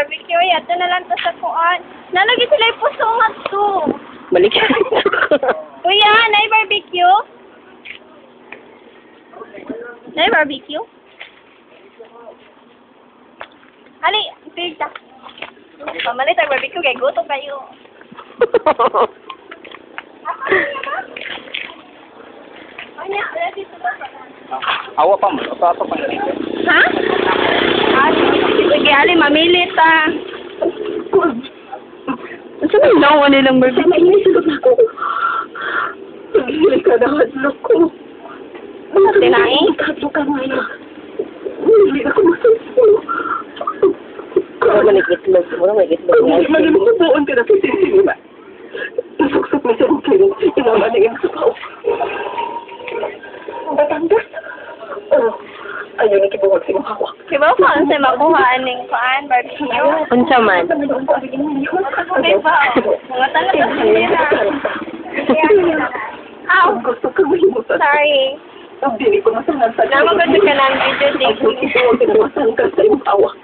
barbecue. Yato na lang to sa kuan. Nalagi sila yung pusungat to. Balik. Kuya, na barbecue? Na barbecue? Ali, pigta. Pamalit ang barbecue kay gusto kayo. Anya, ready to ba? Awa pa mo. Ito pa nga. Ha? Sige, Ali, mamili ta. Saan ang nawa nilang barbecue? Nainisip ako. Hindi ka nakadlok ko. Tinaing? Tatlo ka ngayon. Hindi ako masuso. Wala man ikitlog. Wala man ikitlog. Maglubuan ka na sa sisig ba? Nasuksok na sa ukin. Inaman na yung sukaw. Batangas. Ayaw na kibuwag si mga hawak. Diba kung ano sa makuha aning kuan, barbecue? Unsa man? Okay ba? Mga tanong sa kanila. Ow! Gusto ka mahimutan. Sorry. Ang dili ko masangan sa Namagod ka ng video, Ang puti ko, tinawasan ka sa iyong hawak.